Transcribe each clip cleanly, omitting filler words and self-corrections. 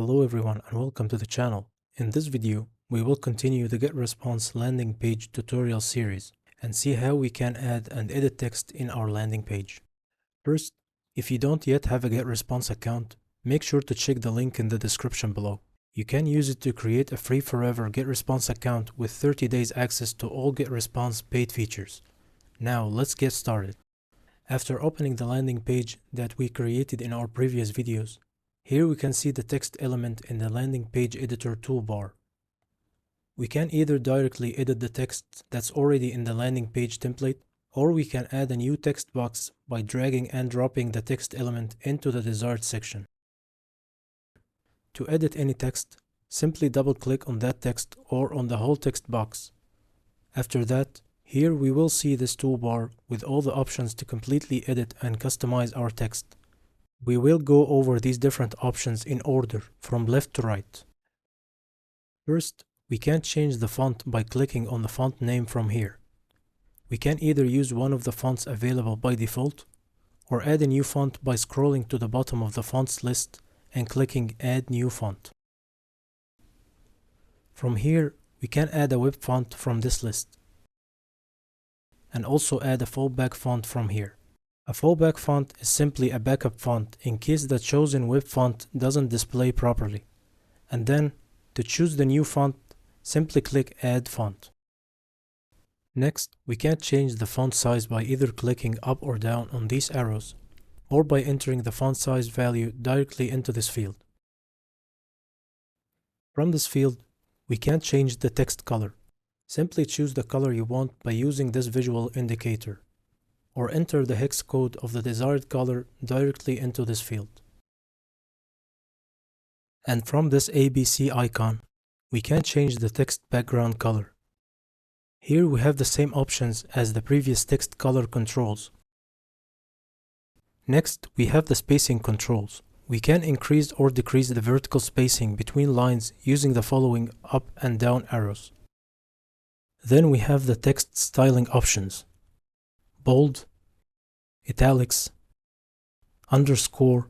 Hello everyone and welcome to the channel. In this video, we will continue the Getresponse landing page tutorial series and see how we can add and edit text in our landing page. First, if you don't yet have a Getresponse account, make sure to check the link in the description below. You can use it to create a free forever Getresponse account with 30 days access to all Getresponse paid features. Now let's get started. After opening the landing page that we created in our previous videos, here we can see the text element in the landing page editor toolbar. We can either directly edit the text that's already in the landing page template, or we can add a new text box by dragging and dropping the text element into the desired section. To edit any text, simply double-click on that text or on the whole text box. After that, here we will see this toolbar with all the options to completely edit and customize our text. We will go over these different options in order from left to right. First, we can change the font by clicking on the font name from here. We can either use one of the fonts available by default, or add a new font by scrolling to the bottom of the fonts list and clicking Add New Font. From here, we can add a web font from this list, and also add a fallback font from here. A fallback font is simply a backup font in case the chosen web font doesn't display properly. And then, to choose the new font, simply click Add Font. Next, we can change the font size by either clicking up or down on these arrows, or by entering the font size value directly into this field. From this field, we can change the text color. Simply choose the color you want by using this visual indicator, or enter the hex code of the desired color directly into this field. And from this ABC icon, we can change the text background color. Here we have the same options as the previous text color controls. Next, we have the spacing controls. We can increase or decrease the vertical spacing between lines using the following up and down arrows. Then we have the text styling options: bold, italics, underscore,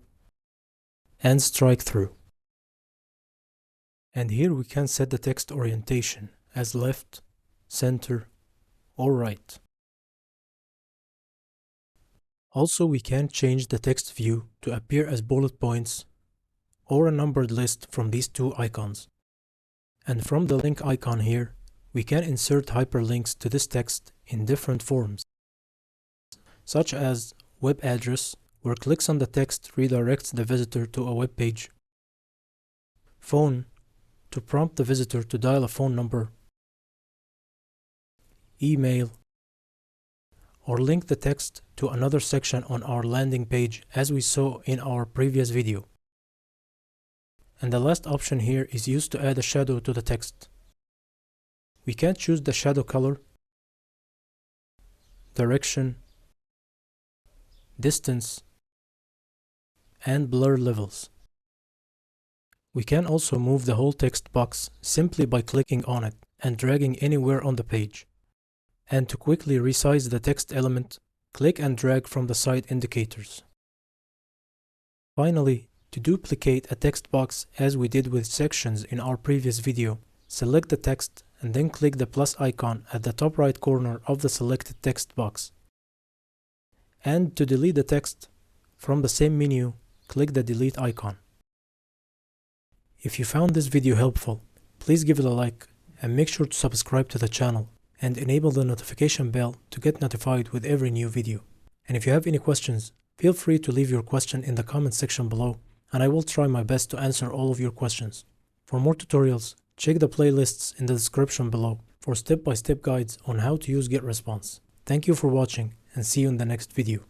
and strike through. And here we can set the text orientation as left, center, or right. Also, we can change the text view to appear as bullet points or a numbered list from these two icons. And from the link icon here, we can insert hyperlinks to this text in different forms, such as web address, where clicks on the text redirects the visitor to a web page, phone, to prompt the visitor to dial a phone number, email, or link the text to another section on our landing page as we saw in our previous video. And the last option here is used to add a shadow to the text. We can choose the shadow color, direction, distance, and blur levels. We can also move the whole text box simply by clicking on it and dragging anywhere on the page. And to quickly resize the text element, click and drag from the side indicators. Finally, to duplicate a text box as we did with sections in our previous video, select the text and then click the plus icon at the top right corner of the selected text box. And to delete the text, from the same menu, click the delete icon. If you found this video helpful, please give it a like and make sure to subscribe to the channel and enable the notification bell to get notified with every new video. And if you have any questions, feel free to leave your question in the comment section below, and I will try my best to answer all of your questions. For more tutorials, check the playlists in the description below for step-by-step guides on how to use Getresponse. Thank you for watching and see you in the next video.